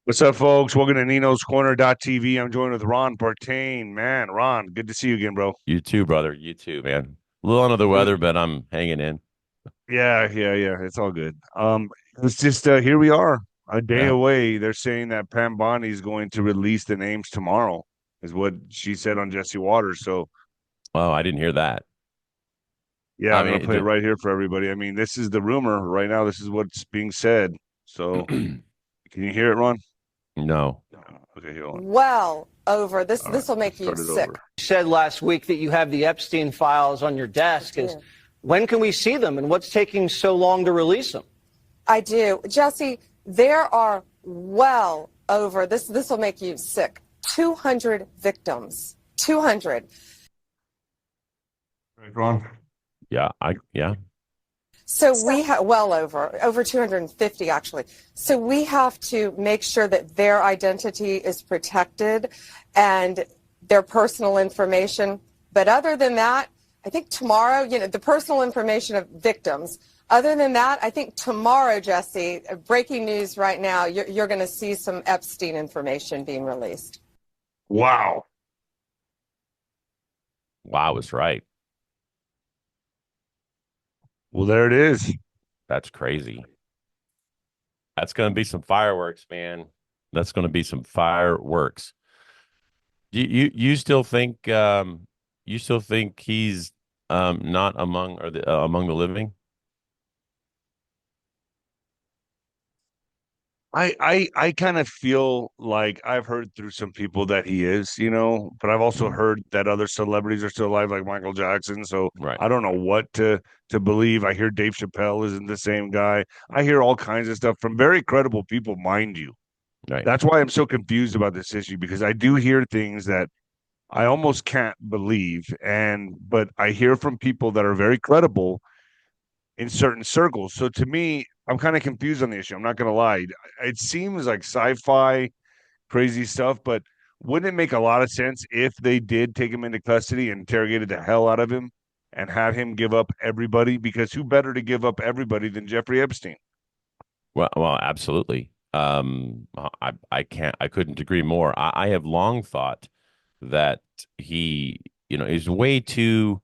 What's up, folks? Welcome to Nino's Corner.tv. I'm joined with Ron Partain. Man, Ron, good to see you again, bro. You too, brother. You too, man. A little under the weather, but I'm hanging in. Yeah. It's all good. It's just here we are, a day Yeah. away. They're saying that Pam Bondi is going to release the names tomorrow, is what she said on Jesse Waters. So Oh, I didn't hear that. yeah, I I'm gonna mean, play it right here for everybody. I mean, this is the rumor right now. This is what's being said. So can you hear it, Ron? no. Okay, hold on. Well over this. All right, This will let's make you start it sick. over. You said last week that you have the Epstein files on your desk. When can we see them, and what's taking so long to release them? I do, Jesse. There are well over this. This will make you sick. 200 victims. 200. Right, Ron. Yeah. So we have well over 250 actually. So we have to make sure that their identity is protected and their personal information. But other than that, I think tomorrow, the personal information of victims. Other than that, I think tomorrow, Jesse, breaking news right now, you're going to see some Epstein information being released. Wow. Wow is right. Well, there it is. That's crazy. That's going to be some fireworks, man. That's going to be some fireworks. You still think he's not among the living? I kind of feel like I've heard through some people that he is, but I've also Mhm. heard that other celebrities are still alive, like Michael Jackson. So Right. I don't know what to believe. I hear Dave Chappelle isn't the same guy. I hear all kinds of stuff from very credible people, mind you. Right. That's why I'm so confused about this issue because I do hear things that I almost can't believe, but I hear from people that are very credible in certain circles. So to me, I'm kind of confused on the issue. I'm not going to lie. It seems like sci-fi crazy stuff, but wouldn't it make a lot of sense if they did take him into custody and interrogated the hell out of him and had him give up everybody? Because who better to give up everybody than Jeffrey Epstein? Well, absolutely. I couldn't agree more. I have long thought that he, is way too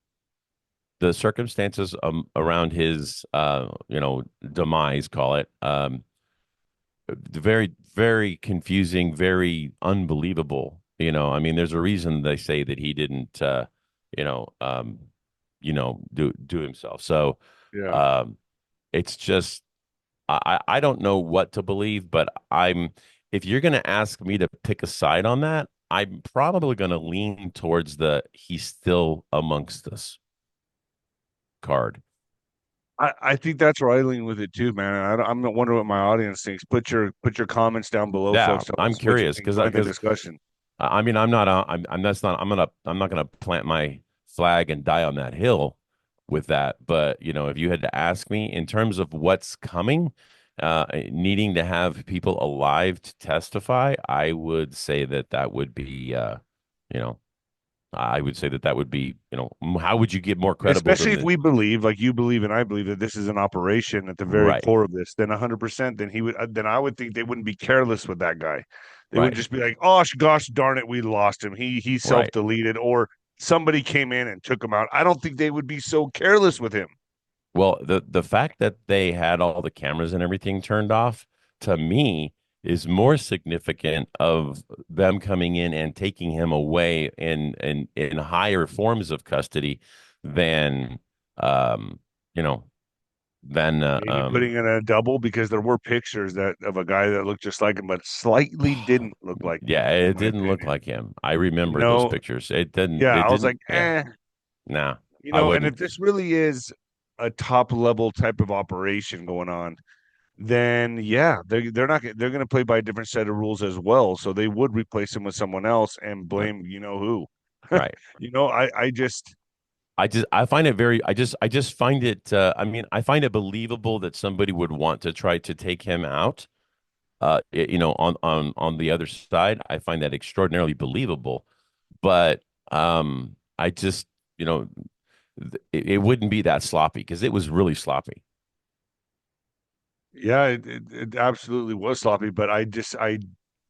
the circumstances around his, demise, call it, very, very confusing, very unbelievable. I mean, there's a reason they say that he didn't, you know, um, do himself. So, Yeah. um, it's just I don't know what to believe, but if you're going to ask me to pick a side on that, I'm probably going to lean towards the he's still amongst us card. I think that's where I lean with it too, man. I'm not wondering what my audience thinks. Put your comments down below, Yeah, folks. Tell I'm us what you curious think. because Join the discussion. I mean I'm not I'm that's not I'm not gonna plant my flag and die on that hill with that. But if you had to ask me in terms of what's coming, needing to have people alive to testify, I would say that would be you know I would say that would be how would you get more credible Especially than if the we believe, like you believe and I believe, that this is an operation at the very right core of this, then 100%, then I would think they wouldn't be careless with that guy. They would right just be like, "Oh gosh darn it, we lost him. He right. self-deleted or somebody came in and took him out." I don't think they would be so careless with him. Well, the fact that they had all the cameras and everything turned off to me is more significant of them coming in and taking him away in higher forms of custody than um you know than Maybe putting in a double because there were pictures that of a guy that looked just like him, but slightly didn't look like him, yeah, in it my didn't look opinion. like him. I You remember those know, pictures. yeah, It I was didn't like, yeah. Nah, I and wouldn't. if this really is a top level type of operation going on, then yeah, they're not they're going to play by a different set of rules as well. So they would replace him with someone else and Right. blame who. Right. I just I find it very I just find it I mean I find it believable that somebody would want to try to take him out on the other side. I find that extraordinarily believable, but I just it wouldn't be that sloppy because it was really sloppy. yeah, it absolutely was sloppy, but I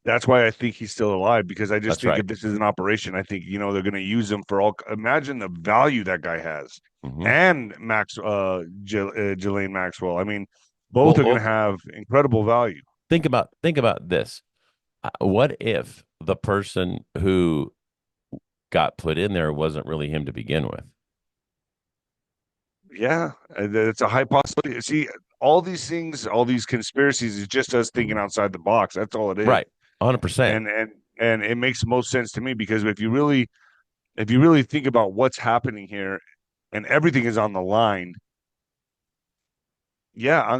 That's why I think he's still alive, because I just That's think right. if this is an operation, I think, they're going to use him for all. Imagine the value that guy has, Mm-hmm. and Ghislaine Maxwell. I mean, both Well, are going to well, have incredible value. think about this. What if the person who got put in there wasn't really him to begin with? Yeah, it's a high possibility. See, all these things, all these conspiracies, is just us thinking Mhm. outside the box. That's all it is. Right. 100%. And it makes most sense to me, because if you really think about what's happening here, and everything is on the line, yeah, I'm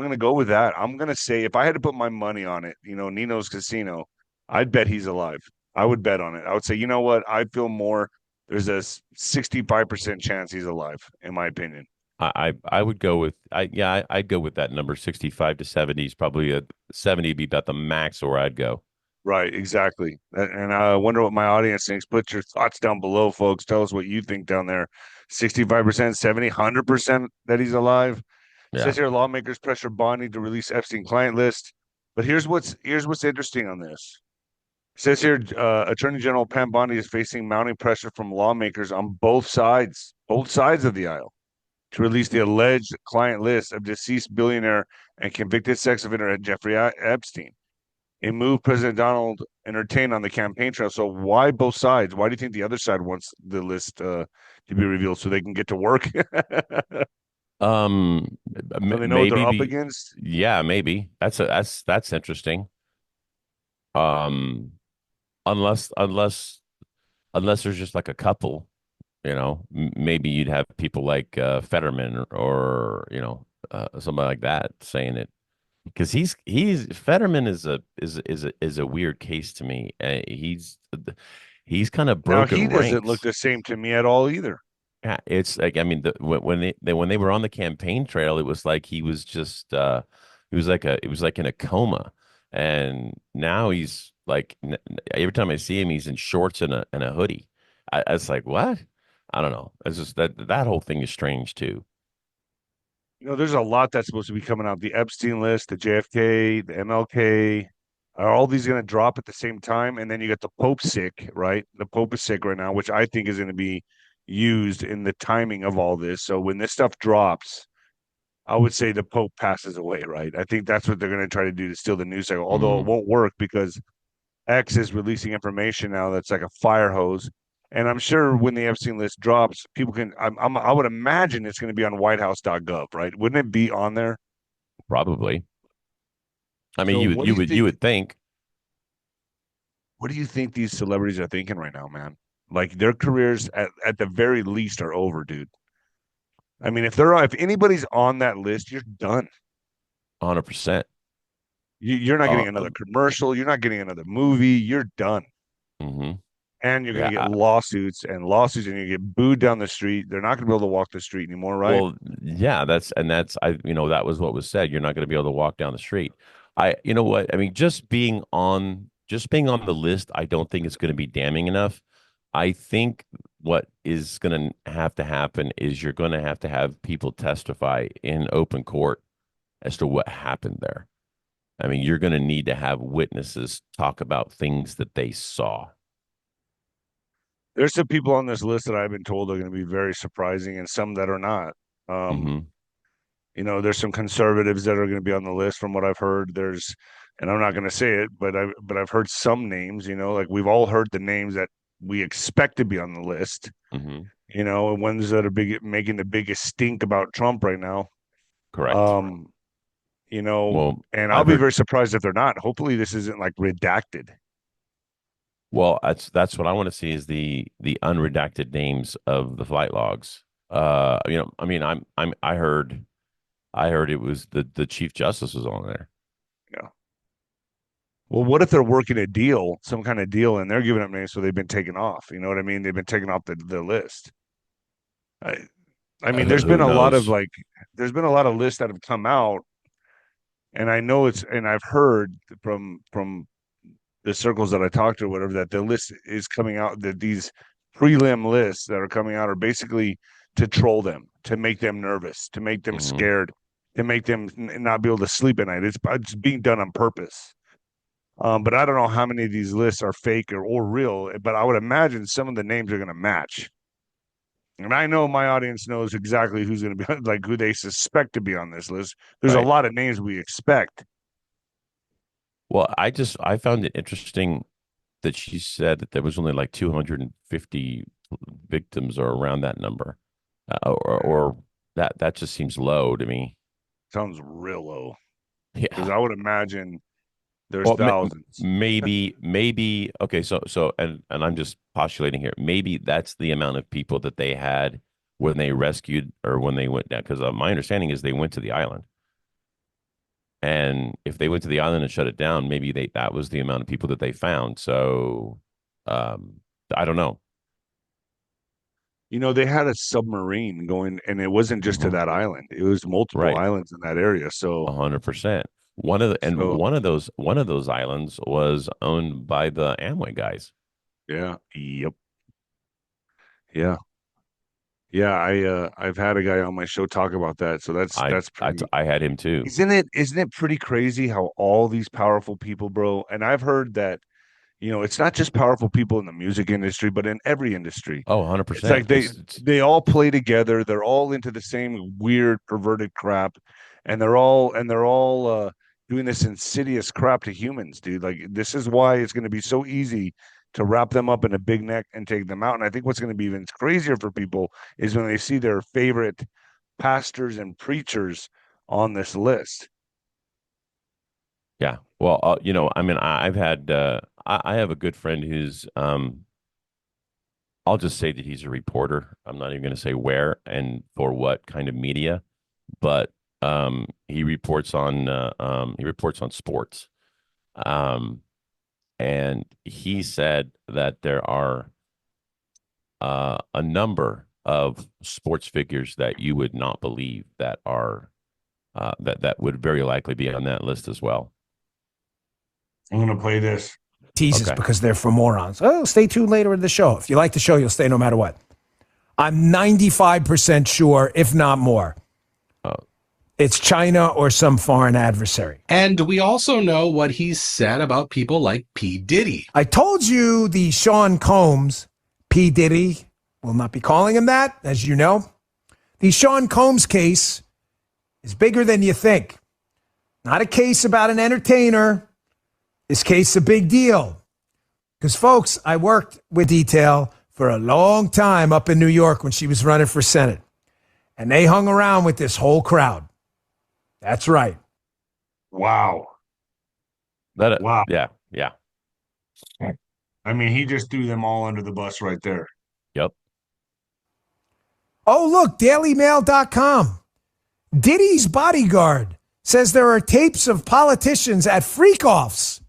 gonna go with that. I'm gonna say, if I had to put my money on it, Nino's Casino, I'd bet he's alive. I would bet on it. I would say, you know what? I feel more. There's a 65% chance he's alive, in my opinion. I would go with I'd go with that number 65 to 70 is probably a 70 would be about the max where I'd go. Right, exactly. And I wonder what my audience thinks. Put your thoughts down below, folks. Tell us what you think down there. 65%, 70, 100% that he's alive. Yeah. Says here, lawmakers pressure Bondi to release Epstein client list. But here's what's interesting on this. Says here, Attorney General Pam Bondi is facing mounting pressure from lawmakers on both sides of the aisle, to release the alleged client list of deceased billionaire and convicted sex offender Jeffrey Epstein, a move President Donald entertained on the campaign trail. So why both sides? Why do you think the other side wants the list to be revealed so they can get to work? Um So they know what they're up maybe against. yeah, maybe. That's interesting. Um unless there's just like a couple, maybe you'd have people like Fetterman or somebody like that saying it because he's Fetterman is a weird case to me. He's kind of Now broken he doesn't look ranks. the same to me at all either. Yeah, it's like I mean when they were on the campaign trail, it was like he was just it was like in a coma, and now he's like every time I see him, he's in shorts and a hoodie. It's like what? I don't know. It's just that whole thing is strange too. There's a lot that's supposed to be coming out. The Epstein list, the JFK, the MLK. Are all these going to drop at the same time? And then you got the Pope sick, right? The Pope is sick right now, which I think is going to be used in the timing of all this. So when this stuff drops, I would say the Pope passes away, right? I think that's what they're going to try to do to steal the news cycle, although it Mm, won't work, because X is releasing information now that's like a fire hose. And I'm sure when the Epstein list drops, people can. I would imagine it's going to be on WhiteHouse.gov, right? Wouldn't it be on there? probably. I mean, So you would think. what do you think these celebrities are thinking right now, man? Like, their careers at the very least are over, dude. I mean, if anybody's on that list, you're done. 100%. You're not getting another commercial. You're not getting another movie. You're done. Mhm. And you're going Yeah. to get lawsuits and lawsuits, and you get booed down the street. They're not going to be able to walk the street anymore, right? Well, yeah, that's that was what was said. You're not going to be able to walk down the street. You know what? I mean, just being on the list, I don't think it's going to be damning enough. I think what is going to happen is you're going to have people testify in open court as to what happened there. I mean, you're going to need to have witnesses talk about things that they saw. There's some people on this list that I've been told are going to be very surprising, and some that are not. Um, Hmm. there's some conservatives that are going to be on the list from what I've heard. And I'm not going to say it, but I've heard some names. Like, we've all heard the names that we expect to be on the list. Hmm. And ones that are making the biggest stink about Trump right now. Correct. Um, Well, and I'll I've be heard. very surprised if they're not. Hopefully, this isn't like redacted. Well, that's what I want to see is the unredacted names of the flight logs. I mean, I heard it was the Chief Justice was on there. Yeah. Well, what if they're working a deal, some kind of deal, and they're giving up names, so they've been taken off? You know what I mean? They've been taken off the list. I, I mean, Who knows? there's been a lot of lists that have come out, and and I've heard from the circles that I talked to, or whatever, that the list is coming out, that these prelim lists that are coming out are basically to troll them, to make them nervous, to make them Hmm. scared, to make them not be able to sleep at night. It's being done on purpose. But I don't know how many of these lists are fake or real, but I would imagine some of the names are going to match. And I know my audience knows exactly who's going to be, like, who they suspect to be on this list. There's a lot of names we expect. Well, I found it interesting that she said that there was only like 250 victims or around that number, or that just seems low to me. Sounds real low. Yeah, because I would imagine there's thousands. Maybe. Okay, so and I'm just postulating here. Maybe that's the amount of people that they had when they rescued or when they went down. Because my understanding is they went to the island. And if they went to the island and shut it down, maybe that was the amount of people that they found. So I don't know. You know, they had a submarine going, and it wasn't just to that island. It was multiple islands in that area. So 100%. One of those islands was owned by the Amway guys. Yeah. Yep. Yeah. Yeah, I've had a guy on my show talk about that. So that's pretty. I had him too. Isn't it pretty crazy how all these powerful people, bro? And I've heard that, you know, it's not just powerful people in the music industry, but in every industry. Oh, 100%. It's like they all play together. They're all into the same weird, perverted crap, and they're all doing this insidious crap to humans, dude. Like, this is why it's going to be so easy to wrap them up in a big neck and take them out. And I think what's going to be even crazier for people is when they see their favorite pastors and preachers on this list. Yeah. Well, you know, I mean, I've had I have a good friend who's I'll just say that he's a reporter. I'm not even going to say where and for what kind of media, but he reports on sports. And he said that there are a number of sports figures that you would not believe that are that would very likely be on that list as well. I'm going to play this. Teases because they're for morons. Oh, stay tuned later in the show. If you like the show, you'll stay no matter what. I'm 95% sure, if not more. It's China or some foreign adversary. And we also know what he's said about people like P. Diddy. I told you the Sean Combs, P. Diddy, will not be calling him that, as you know. The Sean Combs case is bigger than you think. Not a case about an entertainer. This case is a big deal. Because, folks, I worked with Detail for a long time up in New York when she was running for Senate. And they hung around with this whole crowd. That's right. Wow. Wow. Yeah. I mean, he just threw them all under the bus right there. Yep. Oh, look, dailymail.com. Diddy's bodyguard says there are tapes of politicians at freak-offs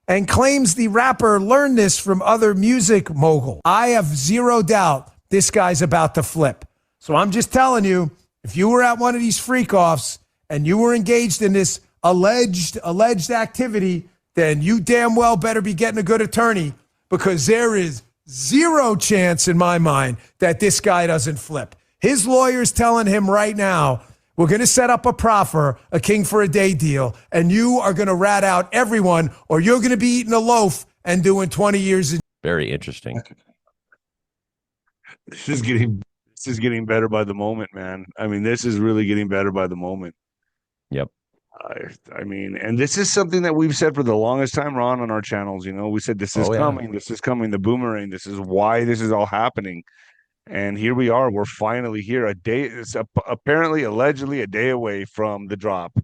and claims the rapper learned this from other music mogul. I have zero doubt this guy's about to flip. So I'm just telling you, if you were at one of these freak-offs and you were engaged in this alleged activity, then you damn well better be getting a good attorney, because there is zero chance in my mind that this guy doesn't flip. His lawyer's telling him right now, we're going to set up a proffer, a king for a day deal, and you are going to rat out everyone, or you're going to be eating a loaf and doing 20 years. Very interesting. This is getting better by the moment, man. I mean, this is really getting better by the moment. Yep. I mean, and this is something that we've said for the longest time, Ron, on our channels. You know, we said this is coming. This is coming. The boomerang. This is why this is all happening. And here we are. We're finally here. It's apparently, allegedly, a day away from the drop.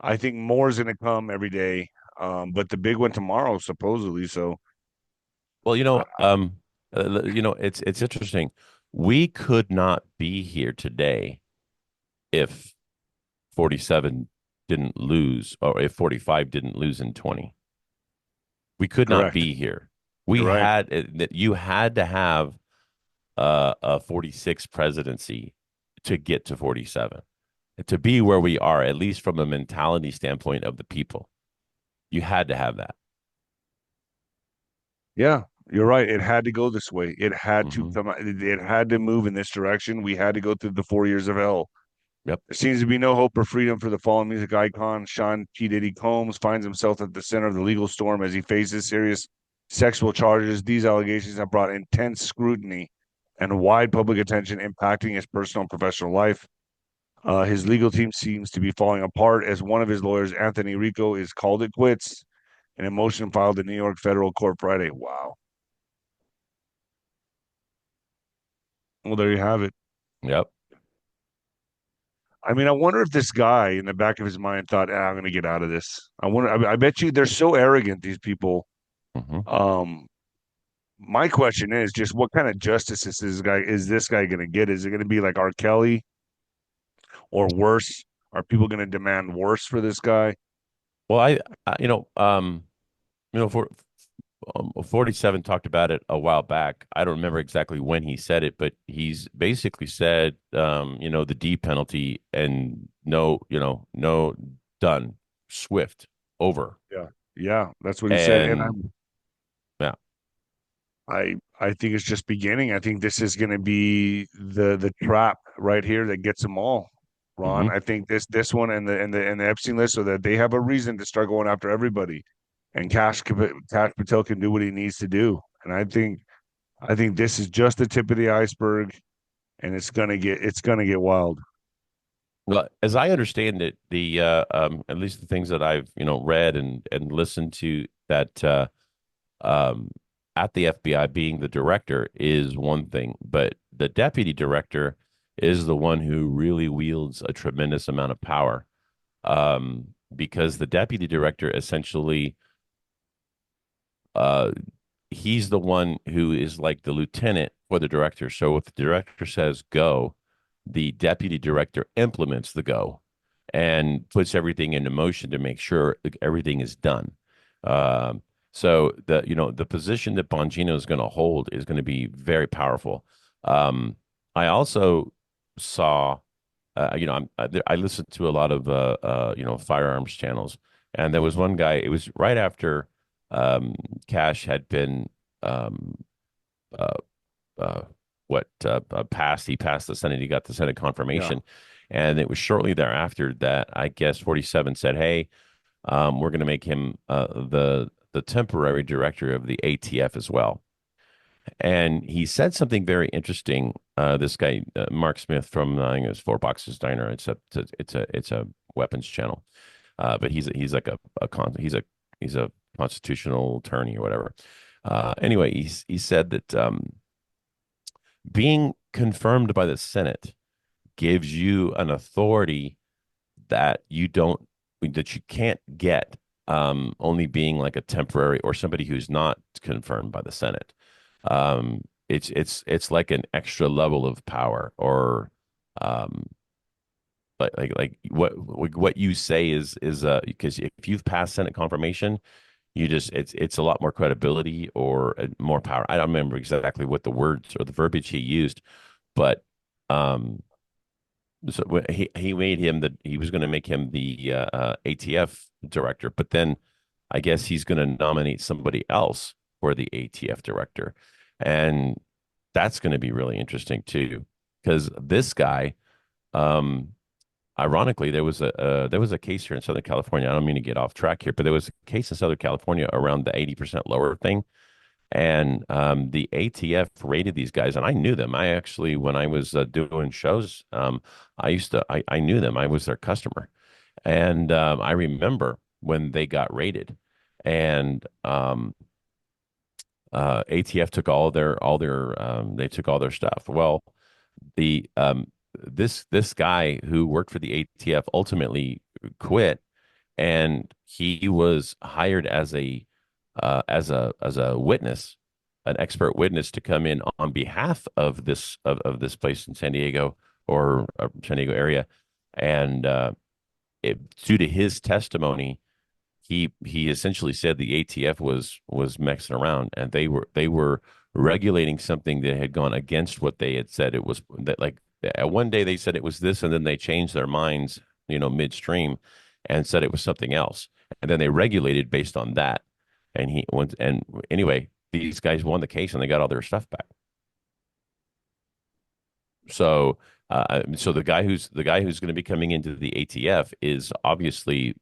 I think more is going to come every day, but the big one tomorrow, supposedly. So, well, it's interesting. We could not be here today if 47 didn't lose, or if 45 didn't lose in 20. We could not be here. You had to have a 46 presidency to get to 47, to be where we are, at least from a mentality standpoint of the people. You had to have that. Yeah, you're right. It had to go this way. It had to come. It had to move in this direction. We had to go through the 4 years of hell. Yep. There seems to be no hope or freedom for the fallen music icon. Sean P. Diddy Combs finds himself at the center of the legal storm as he faces serious sexual charges. These allegations have brought intense scrutiny and wide public attention, impacting his personal and professional life. His legal team seems to be falling apart as one of his lawyers, Anthony Rico, is called it quits in a motion filed in New York federal court Friday. Wow. Well, there you have it. Yep. I mean, I wonder if this guy in the back of his mind thought, I'm going to get out of this. I bet you they're so arrogant, these people. Mm-hmm. My question is just what kind of justice is this guy going to get? Is it going to be like R. Kelly or worse? Are people going to demand worse for this guy? Well, for 47 talked about it a while back. I don't remember exactly when he said it, but he's basically said, the D penalty and no, done, swift, over. Yeah, that's what he said. And yeah, I think it's just beginning. I think this is going to be the trap right here that gets them all, Ron. Mm-hmm. I think this one and the Epstein list, so that they have a reason to start going after everybody, and Cash Patel can do what he needs to do. And I think this is just the tip of the iceberg, and it's gonna get wild. Well, as I understand it, the at least the things that I've read and listened to, that at the FBI being the director is one thing, but the deputy director is the one who really wields a tremendous amount of power, because the deputy director essentially, he's the one who is like the lieutenant for the director. So if the director says go, the deputy director implements the go and puts everything into motion to make sure everything is done. So the position that Bongino is going to hold is going to be very powerful. I also saw, I listened to a lot of firearms channels, and there was one guy. It was right after Cash had been passed. He passed the Senate. He got the Senate confirmation, and it was shortly thereafter that I guess 47 said, "Hey, we're going to make him the temporary director of the ATF as well." And he said something very interesting. This guy, Mark Smith from I think it was Four Boxes Diner. It's a weapons channel, but he's like he's a constitutional attorney or whatever. Anyway, he said that being confirmed by the Senate gives you an authority that you can't get, only being like a temporary or somebody who's not confirmed by the Senate. It's like an extra level of power, or like what you say is because if you've passed Senate confirmation, it's a lot more credibility or more power. I don't remember exactly what the words or the verbiage he used, but so he made him he was going to make him the ATF director, but then I guess he's going to nominate somebody else for the ATF director, and that's going to be really interesting too, because this guy, ironically, there was a case here in Southern California. I don't mean to get off track here, but there was a case in Southern California around the 80% lower thing. And the ATF rated these guys, and I knew them. I actually, when I was doing shows, I knew them. I was their customer. And I remember when they got rated, and ATF took they took all their stuff. Well, this guy who worked for the ATF ultimately quit, and he was hired as a witness, an expert witness, to come in on behalf of this place in San Diego, or San Diego area, and due to his testimony, he essentially said the ATF was messing around, and they were regulating something that had gone against what they had said it was. That, like, one day they said it was this, and then they changed their minds, midstream, and said it was something else, and then they regulated based on that. And anyway, these guys won the case and they got all their stuff back. So So the guy who's going to be coming into the ATF is obviously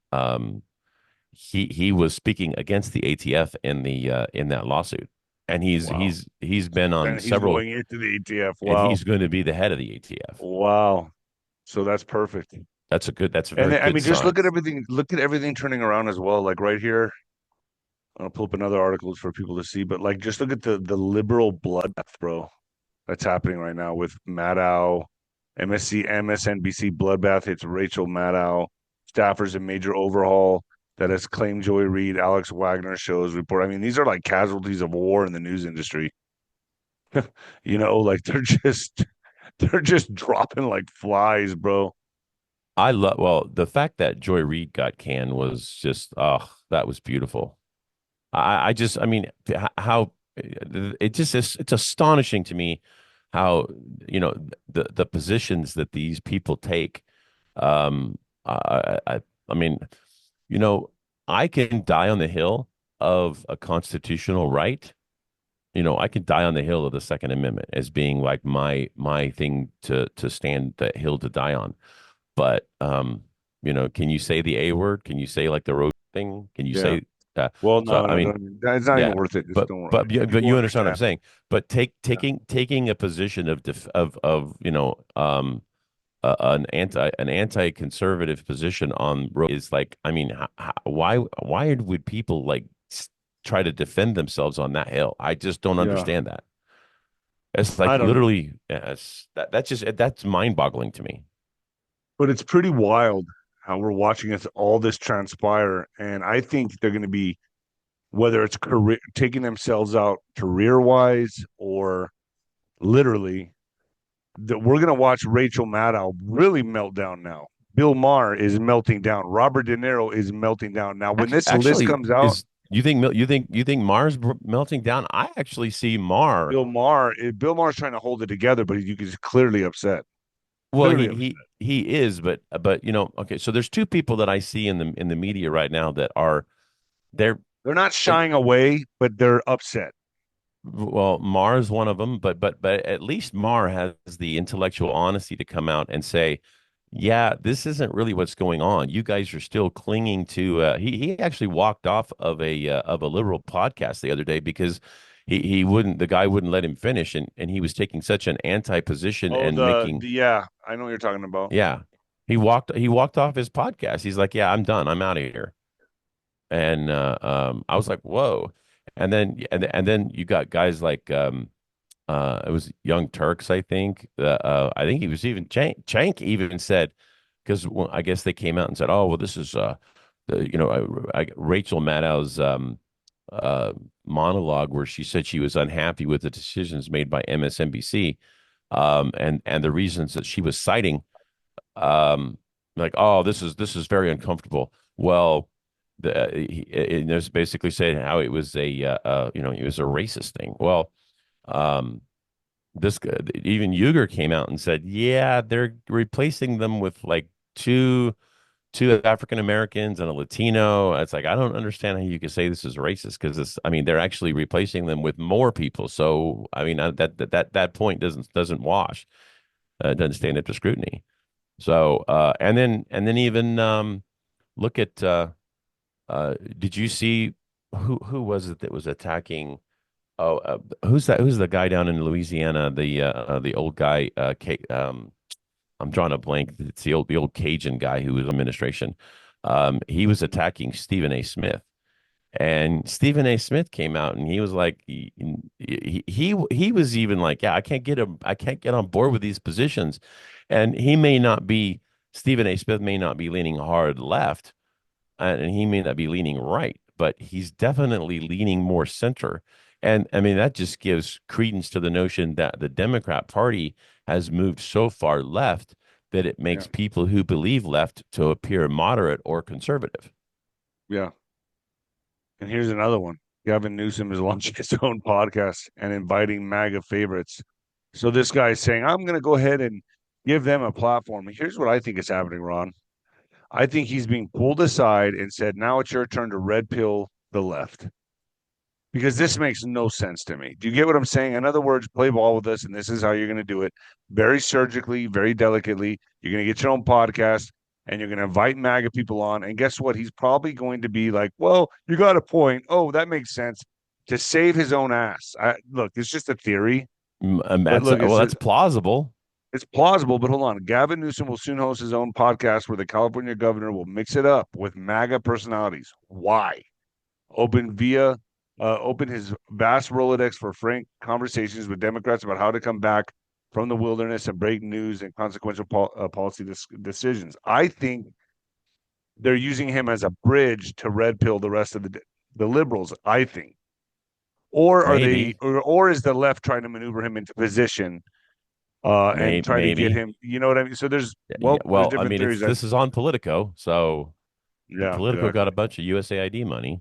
he was speaking against the ATF in that lawsuit, and he's been on And he's several, going into the ATF. and Wow. he's going to be the head of the ATF. Wow. So that's perfect. That's a And very then, I good mean, just sign. look at everything turning around as well. Like right here, I'll pull up another articles for people to see, but like just look at the liberal bloodbath, bro. That's happening right now with Maddow, MSNBC bloodbath hits Rachel Maddow, staffers in major overhaul that has claimed Joy Reid, Alex Wagner shows report. I mean, these are like casualties of war in the news industry. Like they're just dropping like flies, bro. The fact that Joy Reid got canned was just, oh, that was beautiful. I mean, how it just is, it's astonishing to me how, the positions that these people take. I mean, I can die on the hill of a constitutional right. I can die on the hill of the Second Amendment as being like my thing to stand that hill to die on. But can you say the A word? Can you say like the road thing? Can you say that? Well, So, no, I mean, it's not yeah, even worth it. Just but don't worry. but you People understand what I'm understand. saying. But taking a position of an anti-conservative position on road is like, I mean, why would people like try to defend themselves on that hill? I just don't understand that. It's like I don't know. literally, that's mind-boggling to me. But it's pretty wild how we're watching all this transpire, and I think they're going to be, whether it's taking themselves out career-wise or literally, that we're going to watch Rachel Maddow really melt down now. Bill Maher is melting down. Robert De Niro is melting down now. When this list comes out, you think Maher's melting down? I actually see Maher. Bill Maher's trying to hold it together, but he's clearly upset. Well, he is, but okay. So there's two people that I see in the media right now that they're not shying away, but they're upset. Well, Maher's one of them, but at least Maher has the intellectual honesty to come out and say, yeah, this isn't really what's going on. You guys are still clinging to. He actually walked off of a liberal podcast the other day because the guy wouldn't let him finish, and he was taking such an anti position I know what you're talking about. Yeah, he walked off his podcast. He's like, yeah, I'm done. I'm out of here. And I was like, whoa. And then you got guys like it was Young Turks, I think. I think he was even Cenk even said, because I guess they came out and said, oh well, this is Rachel Maddow's monologue where she said she was unhappy with the decisions made by MSNBC, and the reasons that she was citing, like, oh, this is very uncomfortable. Well, it was basically saying how it was it was a racist thing. Well, this even Uyghur came out and said, yeah, they're replacing them with like two African Americans and a Latino. It's like, I don't understand how you could say this is racist, because they're actually replacing them with more people. So I mean, that point doesn't wash. It doesn't stand up to scrutiny. So and then even look at did you see who was it that was attacking? Oh, who's that? Who's the guy down in Louisiana? The old guy. I'm drawing a blank. It's the old Cajun guy who was administration. He was attacking Stephen A. Smith, and Stephen A. Smith came out and he was like, he was even like, yeah, I can't get on board with these positions, and Stephen A. Smith may not be leaning hard left, and he may not be leaning right, but he's definitely leaning more center. And I mean, that just gives credence to the notion that the Democrat Party has moved so far left that it makes people who believe left to appear moderate or conservative. Yeah. And here's another one. Gavin Newsom is launching his own podcast and inviting MAGA favorites. So this guy is saying, I'm going to go ahead and give them a platform. And here's what I think is happening, Ron. I think he's being pulled aside and said, now it's your turn to red pill the left. because this makes no sense to me. Do you get what I'm saying? In other words, play ball with us, and this is how you're going to do it. Very surgically, very delicately. You're going to get your own podcast, and you're going to invite MAGA people on. And guess what? He's probably going to be like, well, you got a point. Oh, that makes sense. To save his own ass. Look, it's just a theory. That's plausible. It's plausible, but hold on. Gavin Newsom will soon host his own podcast where the California governor will mix it up with MAGA personalities. Why? Open his vast Rolodex for frank conversations with Democrats about how to come back from the wilderness and break news and consequential policy decisions. I think they're using him as a bridge to red pill the rest of the liberals, I think. Or are Maybe. or is the left trying to maneuver him into position and try to get him, you know what I mean? So there's different theories. This is on Politico, so Politico exactly. got a bunch of USAID money.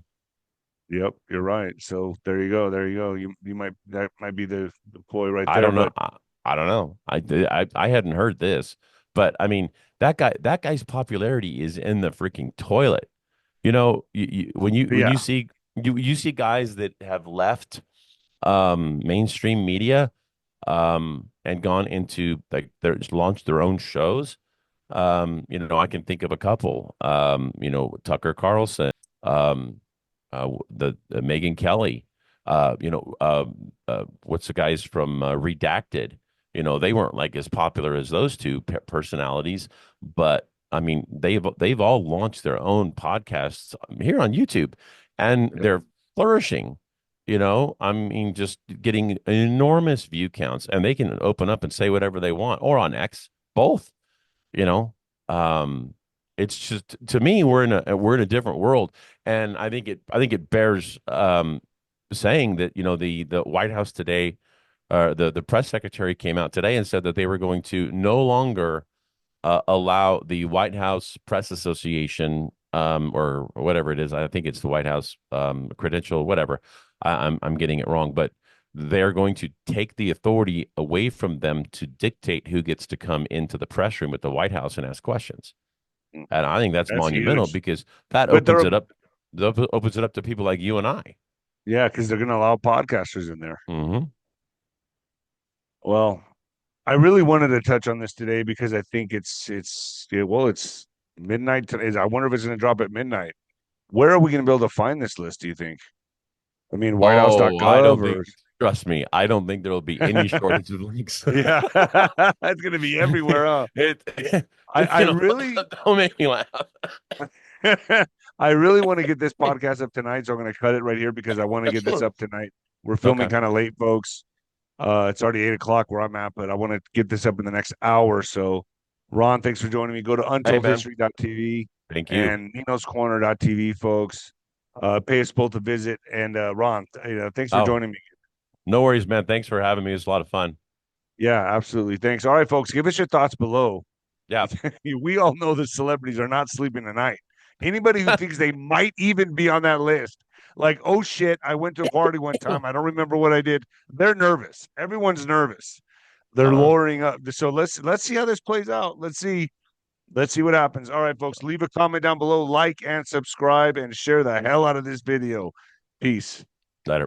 Yep, you're right. So there you go. That might be the ploy right there. I don't know. I don't know. I hadn't heard this, but I mean that guy's popularity is in the freaking toilet. You know, when you see guys that have left mainstream media and gone into launched their own shows. I can think of a couple. Tucker Carlson, the Megyn Kelly, what's the guys from Redacted? They weren't like as popular as those two personalities, but I mean, they've all launched their own podcasts here on YouTube, and they're flourishing. I mean, just getting enormous view counts, and they can open up and say whatever they want, or on X, both. It's just, to me, we're in a different world, and I think it bears saying that the White House today, the press secretary came out today and said that they were going to no longer allow the White House Press Association or whatever it is. I think it's the White House credential, whatever. I'm getting it wrong, but they're going to take the authority away from them to dictate who gets to come into the press room at the White House and ask questions. And I think that's monumental huge. Because that opens it up to people like you and I. Yeah, because they're going to allow podcasters in there. Mm-hmm. Well, I really wanted to touch on this today because I think it's midnight today. I wonder if it's going to drop at midnight. Where are we going to be able to find this list, do you think? I mean, whitehouse.gov. I don't think, trust me, I don't think there will be any shortage of links. Yeah, it's going to be everywhere. I really don't make me laugh. I really want to get this podcast up tonight, so I'm going to cut it right here because I want to get this up tonight. We're filming kind of late, folks. It's already 8:00 where I'm at, but I want to get this up in the next hour or so. Ron, thanks for joining me. Go to untoldhistory.tv. Thank you. And ninoscorner.tv, folks. Pay us both a visit. And Ron, thanks for joining me. No worries, man. Thanks for having me. It was a lot of fun. Yeah, absolutely. Thanks. All right, folks, give us your thoughts below. Yeah. We all know that celebrities are not sleeping tonight. Anybody who thinks they might even be on that list, like, oh shit, I went to a party one time, I don't remember what I did. They're nervous. Everyone's nervous. They're lowering up. So let's see how this plays out. Let's see what happens. All right, folks, leave a comment down below, like and subscribe, and share the hell out of this video. Peace.